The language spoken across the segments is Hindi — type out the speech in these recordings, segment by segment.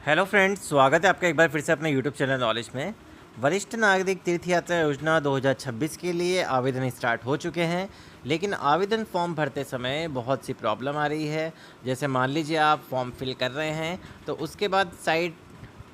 हेलो फ्रेंड्स, स्वागत है आपका एक बार फिर से अपने यूट्यूब चैनल नॉलेज में। वरिष्ठ नागरिक तीर्थ यात्रा योजना 2026 के लिए आवेदन स्टार्ट हो चुके हैं, लेकिन आवेदन फॉर्म भरते समय बहुत सी प्रॉब्लम आ रही है। जैसे मान लीजिए आप फॉर्म फिल कर रहे हैं तो उसके बाद साइट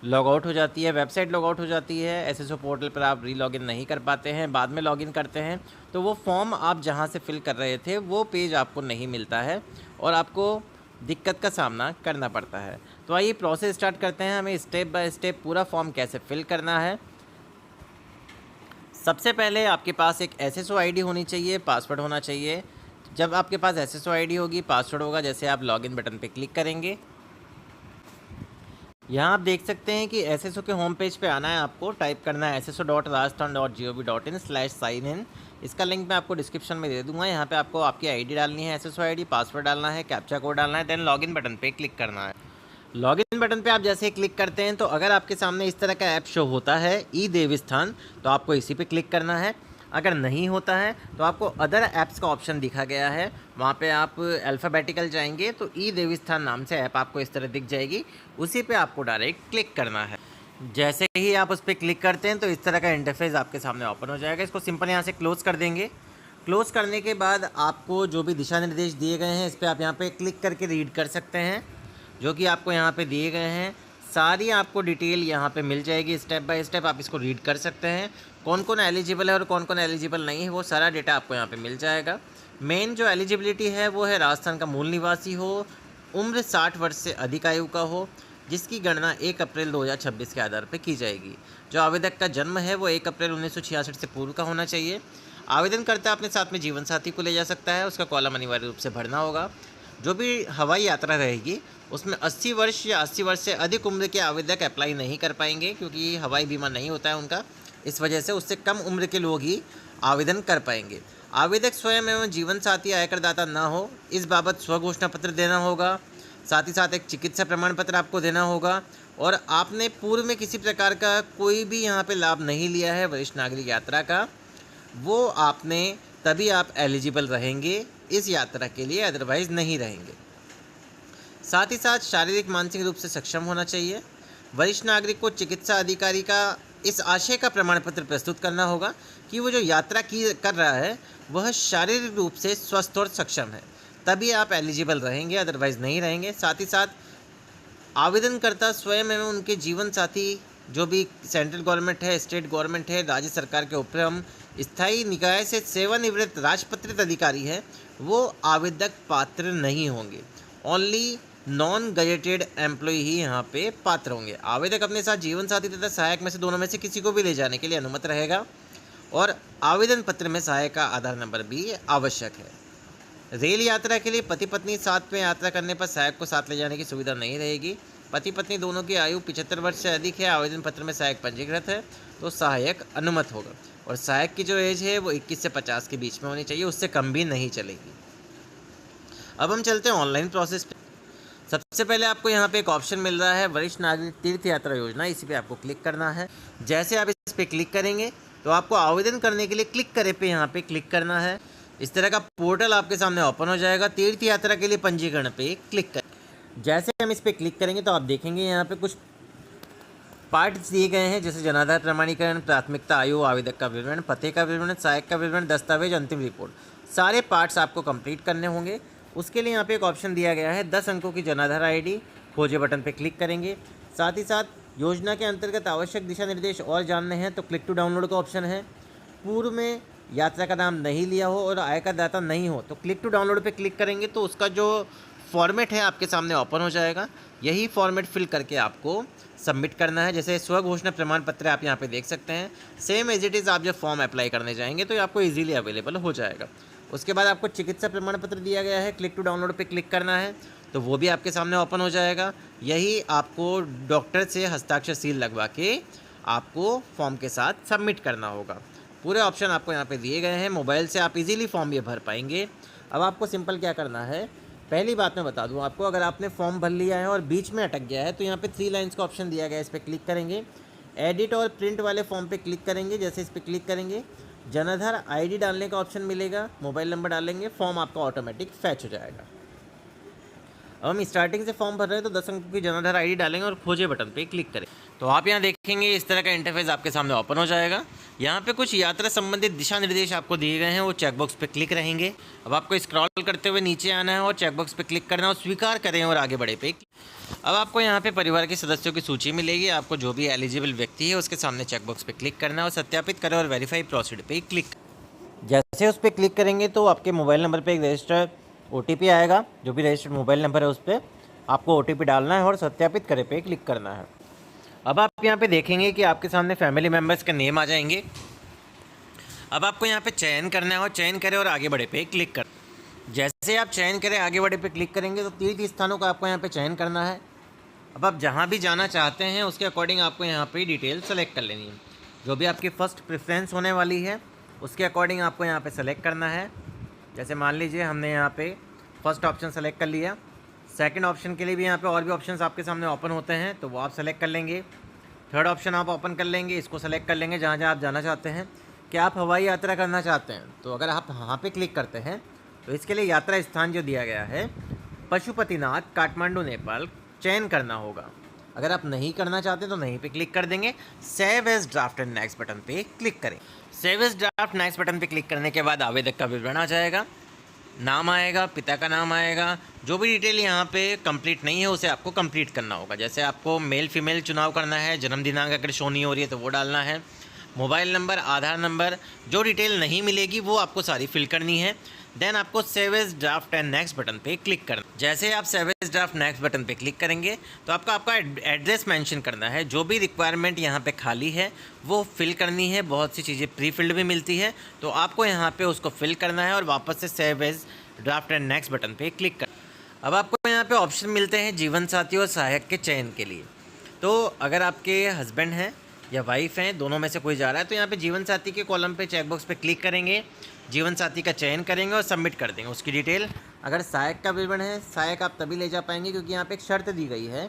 लॉग आउट हो जाती है, वेबसाइट लॉग आउट हो जाती है, एसएसओ पोर्टल पर आप री लॉगिन नहीं कर पाते हैं, बाद में लॉगिन करते हैं तो वो फॉर्म आप जहाँ से फिल कर रहे थे वो पेज आपको नहीं मिलता है और आपको दिक्कत का सामना करना पड़ता है। तो आइए प्रोसेस स्टार्ट करते हैं, हमें स्टेप बाय स्टेप पूरा फॉर्म कैसे फिल करना है। सबसे पहले आपके पास एक एसएसओ आईडी होनी चाहिए, पासवर्ड होना चाहिए। जब आपके पास एसएसओ आईडी होगी, पासवर्ड होगा, जैसे आप लॉगिन बटन पे क्लिक करेंगे, यहाँ आप देख सकते हैं कि एसएसओ के होम पेज पे आना है। आपको टाइप करना है sso.rajasthan.gov.in/sign-in। इसका लिंक मैं आपको डिस्क्रिप्शन में दे दूंगा। यहाँ पे आपको आपकी आईडी डालनी है, एसएसओ आईडी, पासवर्ड डालना है, कैप्चा कोड डालना है, देन लॉगिन बटन पे क्लिक करना है। लॉगिन बटन पे आप जैसे ही क्लिक करते हैं तो अगर आपके सामने इस तरह का ऐप शो होता है ई देवस्थान, तो आपको इसी पे क्लिक करना है। अगर नहीं होता है तो आपको अदर ऐप्स का ऑप्शन दिखा गया है, वहाँ पे आप अल्फ़ाबेटिकल जाएंगे तो ई देवस्थान नाम से ऐप आपको इस तरह दिख जाएगी, उसी पे आपको डायरेक्ट क्लिक करना है। जैसे ही आप उस पर क्लिक करते हैं तो इस तरह का इंटरफेस आपके सामने ओपन हो जाएगा। इसको सिंपल यहाँ से क्लोज़ कर देंगे। क्लोज़ करने के बाद आपको जो भी दिशा निर्देश दिए गए हैं इस पर आप यहाँ पे क्लिक करके रीड कर सकते हैं, जो कि आपको यहाँ पे दिए गए हैं। सारी आपको डिटेल यहाँ पे मिल जाएगी, स्टेप बाय स्टेप आप इसको रीड कर सकते हैं। कौन कौन एलिजिबल है और कौन कौन एलिजिबल नहीं है वो सारा डेटा आपको यहाँ पे मिल जाएगा। मेन जो एलिजिबिलिटी है वो है राजस्थान का मूल निवासी हो, उम्र 60 वर्ष से अधिक आयु का हो, जिसकी गणना 1 अप्रैल 2026 के आधार पर की जाएगी। जो आवेदक का जन्म है वो 1 अप्रैल 1966 से पूर्व का होना चाहिए। आवेदनकर्ता अपने साथ में जीवन साथी को ले जा सकता है, उसका कॉलम अनिवार्य रूप से भरना होगा। जो भी हवाई यात्रा रहेगी उसमें 80 वर्ष या 80 वर्ष से अधिक उम्र के आवेदक अप्लाई नहीं कर पाएंगे, क्योंकि हवाई बीमा नहीं होता है उनका। इस वजह से उससे कम उम्र के लोग ही आवेदन कर पाएंगे। आवेदक स्वयं एवं जीवन साथी आयकरदाता ना हो, इस बाबत स्वघोषणा पत्र देना होगा। साथ ही साथ एक चिकित्सा प्रमाण पत्र आपको देना होगा। और आपने पूर्व में किसी प्रकार का कोई भी यहाँ पे लाभ नहीं लिया है वरिष्ठ नागरिक यात्रा का, वो आपने तभी आप एलिजिबल रहेंगे इस यात्रा के लिए, अदरवाइज़ नहीं रहेंगे। साथ ही साथ शारीरिक मानसिक रूप से सक्षम होना चाहिए। वरिष्ठ नागरिक को चिकित्सा अधिकारी का इस आशय का प्रमाण पत्र प्रस्तुत करना होगा कि वो जो यात्रा कर रहा है वह शारीरिक रूप से स्वस्थ और सक्षम है, तभी आप एलिजिबल रहेंगे, अदरवाइज़ नहीं रहेंगे। साथ ही साथ आवेदनकर्ता स्वयं एवं उनके जीवन साथी, जो भी सेंट्रल गवर्नमेंट है, स्टेट गवर्नमेंट है, राज्य सरकार के उपक्रम, स्थायी निकाय से सेवानिवृत्त राजपत्रित अधिकारी है, वो आवेदक पात्र नहीं होंगे। ओनली नॉन गजेटेड एम्प्लॉय ही यहाँ पे पात्र होंगे। आवेदक अपने साथ जीवन साथी तथा सहायक में से दोनों में से किसी को भी ले जाने के लिए अनुमत रहेगा। और आवेदन पत्र में सहायक का आधार नंबर भी आवश्यक है। रेल यात्रा के लिए पति पत्नी साथ में यात्रा करने पर सहायक को साथ ले जाने की सुविधा नहीं रहेगी। पति पत्नी दोनों की आयु 75 वर्ष से अधिक है, आवेदन पत्र में सहायक पंजीकृत है, तो सहायक अनुमत होगा। और सहायक की जो एज है वो 21 से 50 के बीच में होनी चाहिए, उससे कम भी नहीं चलेगी। अब हम चलते हैं ऑनलाइन प्रोसेस पे। सबसे पहले आपको यहाँ पे एक ऑप्शन मिल रहा है वरिष्ठ नागरिक तीर्थ यात्रा योजना, इसी पे आपको क्लिक करना है। जैसे आप इस पे क्लिक करेंगे तो आपको आवेदन करने के लिए क्लिक करे पे यहाँ पे क्लिक करना है। इस तरह का पोर्टल आपके सामने ओपन हो जाएगा। तीर्थ यात्रा के लिए पंजीकरण पे क्लिक करें। जैसे हम इस पर क्लिक करेंगे तो आप देखेंगे यहाँ पे कुछ पार्ट्स दिए गए हैं, जैसे जनाधार प्रमाणीकरण, प्राथमिकता आयु, आवेदक का विवरण, पते का विवरण, सहायक का विवरण, दस्तावेज, अंतिम रिपोर्ट। सारे पार्ट्स आपको कंप्लीट करने होंगे। उसके लिए यहाँ पे एक ऑप्शन दिया गया है 10 अंकों की जनाधार आईडी, खोजे बटन पे क्लिक करेंगे। साथ ही साथ योजना के अंतर्गत आवश्यक दिशा निर्देश और जानने हैं तो क्लिक टू डाउनलोड का ऑप्शन है। पूर्व में यात्रा का नाम नहीं लिया हो और आयकर दाता नहीं हो तो क्लिक टू डाउनलोड पे क्लिक करेंगे तो उसका जो फॉर्मेट है आपके सामने ओपन हो जाएगा। यही फॉर्मेट फिल करके आपको सबमिट करना है। जैसे स्वघोषणा प्रमाण पत्र आप यहाँ पे देख सकते हैं, सेम एज इट इज़ आप जब फॉर्म अप्लाई करने जाएंगे तो ये आपको इजीली अवेलेबल हो जाएगा। उसके बाद आपको चिकित्सा प्रमाण पत्र दिया गया है, क्लिक टू डाउनलोड पे क्लिक करना है तो वो भी आपके सामने ओपन हो जाएगा। यही आपको डॉक्टर से हस्ताक्षर सील लगवा के आपको फॉर्म के साथ सबमिट करना होगा। पूरे ऑप्शन आपको यहाँ पे दिए गए हैं, मोबाइल से आप इजीली फॉर्म ये भर पाएंगे। अब आपको सिंपल क्या करना है, पहली बात मैं बता दूं आपको, अगर आपने फॉर्म भर लिया है और बीच में अटक गया है तो यहाँ पे 3 लाइन्स का ऑप्शन दिया गया है, इस पर क्लिक करेंगे। एडिट और प्रिंट वाले फॉर्म पे क्लिक करेंगे। जैसे इस पर क्लिक करेंगे जनाधार आईडी डालने का ऑप्शन मिलेगा, मोबाइल नंबर डालेंगे, फॉर्म आपका ऑटोमेटिक फैच हो जाएगा। अब हम स्टार्टिंग से फॉर्म भर रहे हैं तो 10 अंक की जनाधार आईडी डालेंगे और खोजे बटन पे क्लिक करें। तो आप यहाँ देखेंगे इस तरह का इंटरफेस आपके सामने ओपन हो जाएगा। यहाँ पे कुछ यात्रा संबंधित दिशा निर्देश आपको दिए गए हैं, वो चेकबॉक्स पे क्लिक रहेंगे। अब आपको स्क्रॉल करते हुए नीचे आना है और चेकबॉक्स पे क्लिक करना है और स्वीकार करें और आगे बढ़े पे। अब आपको यहाँ पे परिवार के सदस्यों की सूची मिलेगी। आपको जो भी एलिजिबल व्यक्ति है उसके सामने चेकबॉक्स पे क्लिक करना है और सत्यापित करें और वेरीफाई प्रोसीड पे क्लिक। जैसे उस पर क्लिक करेंगे तो आपके मोबाइल नंबर पे एक रजिस्टर्ड OTP आएगा। जो भी रजिस्टर्ड मोबाइल नंबर है उस पर आपको OTP डालना है और सत्यापित करें पे क्लिक करना है। अब आप यहाँ पे देखेंगे कि आपके सामने फैमिली मेम्बर्स का नेम आ जाएंगे। अब आपको यहाँ पे चयन करना है और चयन करें और आगे बढ़े पे क्लिक कर। जैसे आप चयन करें आगे बढ़े पे क्लिक करेंगे तो तीर्थ स्थानों का आपको यहाँ पे चयन करना है। अब आप जहाँ भी जाना चाहते हैं उसके अकॉर्डिंग आपको यहाँ पे डिटेल सेलेक्ट कर लेनी है। जो भी आपकी फ़र्स्ट प्रेफरेंस होने वाली है उसके अकॉर्डिंग आपको यहाँ पे सेलेक्ट करना है। जैसे मान लीजिए हमने यहाँ पे फर्स्ट ऑप्शन सेलेक्ट कर लिया। सेकंड ऑप्शन के लिए भी यहाँ पे और भी ऑप्शंस आपके सामने ओपन होते हैं तो वो आप सेलेक्ट कर लेंगे। थर्ड ऑप्शन आप ओपन कर लेंगे, इसको सेलेक्ट कर लेंगे जहाँ जहाँ आप जाना चाहते हैं। क्या आप हवाई यात्रा करना चाहते हैं तो अगर आप यहाँ पे क्लिक करते हैं तो इसके लिए यात्रा स्थान जो दिया गया है पशुपतिनाथ काठमांडू नेपाल चयन करना होगा। अगर आप नहीं करना चाहते तो नहीं पे क्लिक कर देंगे। Save as draft and next button पे क्लिक करें। Save as draft next button पे क्लिक करने के बाद आवेदक का विवरण आ जाएगा, नाम आएगा, पिता का नाम आएगा। जो भी डिटेल यहाँ पे कंप्लीट नहीं है उसे आपको कंप्लीट करना होगा। जैसे आपको मेल फीमेल चुनाव करना है, जन्म दिनांक अगर शो नहीं हो रही है तो वो डालना है, मोबाइल नंबर, आधार नंबर, जो डिटेल नहीं मिलेगी वो आपको सारी फिल करनी है। देन आपको save as draft and next button पे क्लिक करना। जैसे आप save as draft next button पे क्लिक करेंगे तो आपका एड्रेस मेंशन करना है। जो भी रिक्वायरमेंट यहाँ पे खाली है वो फिल करनी है। बहुत सी चीज़ें प्री फिल्ड भी मिलती है तो आपको यहाँ पे उसको फिल करना है और वापस से save as draft and next button पे क्लिक कर। अब आपको यहाँ पे ऑप्शन मिलते हैं जीवन साथी और सहायक के चयन के लिए। तो अगर आपके हस्बैंड हैं या वाइफ हैं, दोनों में से कोई जा रहा है तो यहाँ पे जीवन साथी के कॉलम पे चेकबॉक्स पे क्लिक करेंगे, जीवन साथी का चयन करेंगे और सबमिट कर देंगे उसकी डिटेल। अगर सहायक का विवरण है, सहायक आप तभी ले जा पाएंगे क्योंकि यहाँ पे एक शर्त दी गई है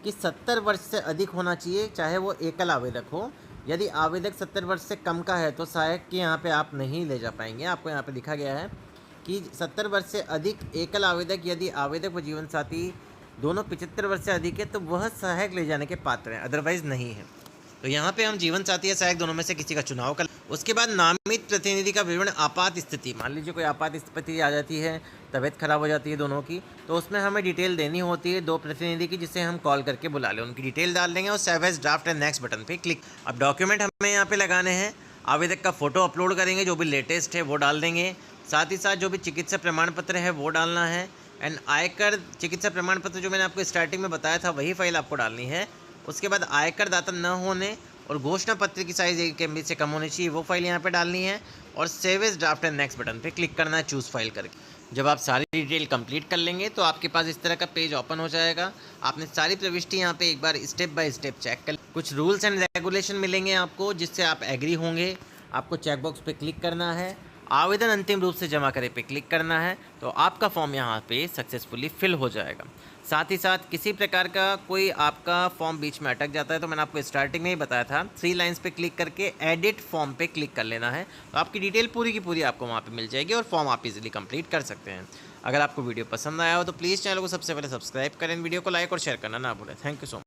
कि 70 वर्ष से अधिक होना चाहिए, चाहे वो एकल आवेदक हो। यदि आवेदक 70 वर्ष से कम का है तो सहायक के यहाँ पे आप नहीं ले जा पाएंगे। आपको यहाँ पे लिखा गया है कि 70 वर्ष से अधिक एकल आवेदक, यदि आवेदक व जीवन साथी दोनों 75 वर्ष से अधिक है तो वह सहायक ले जाने के पात्र हैं, अदरवाइज़ नहीं है। तो यहाँ पे हम जीवन साथी या सहायक दोनों में से किसी का चुनाव कर। उसके बाद नामित प्रतिनिधि का विवरण आपात स्थिति, मान लीजिए कोई आपात स्थिति आ जाती है, तबीयत खराब हो जाती है दोनों की, तो उसमें हमें डिटेल देनी होती है दो प्रतिनिधि की, जिसे हम कॉल करके बुला लें, उनकी डिटेल डाल देंगे और save as draft and next button पे क्लिक। अब डॉक्यूमेंट हमें यहाँ पे लगाने हैं। आवेदक का फोटो अपलोड करेंगे, जो भी लेटेस्ट है वो डाल देंगे। साथ ही साथ जो भी चिकित्सा प्रमाण पत्र है वो डालना है। एंड आयकर चिकित्सा प्रमाण पत्र जो मैंने आपको स्टार्टिंग में बताया था वही फाइल आपको डालनी है। उसके बाद आयकर दाता न होने और घोषणा पत्र की साइज़ 1 MB से कम होनी चाहिए, वो फाइल यहाँ पे डालनी है और save as draft and next button पे क्लिक करना है चूज़ फाइल करके। जब आप सारी डिटेल कंप्लीट कर लेंगे तो आपके पास इस तरह का पेज ओपन हो जाएगा। आपने सारी प्रविष्टि यहाँ पे एक बार स्टेप बाय स्टेप चेक कर। कुछ रूल्स एंड रेगुलेशन मिलेंगे आपको जिससे आप एग्री होंगे। आपको चेकबॉक्स पे क्लिक करना है, आवेदन अंतिम रूप से जमा करें पे क्लिक करना है तो आपका फॉर्म यहाँ पे सक्सेसफुली फिल हो जाएगा। साथ ही साथ किसी प्रकार का कोई आपका फॉर्म बीच में अटक जाता है तो मैंने आपको स्टार्टिंग में ही बताया था, 3 लाइन्स पे क्लिक करके एडिट फॉर्म पे क्लिक कर लेना है तो आपकी डिटेल पूरी की पूरी आपको वहाँ पे मिल जाएगी और फॉर्म आप इजीली कंप्लीट कर सकते हैं। अगर आपको वीडियो पसंद आया हो तो प्लीज़ चैनल को सबसे पहले सब्सक्राइब करें, वीडियो को लाइक और शेयर करना ना भूलें। Thank you so much.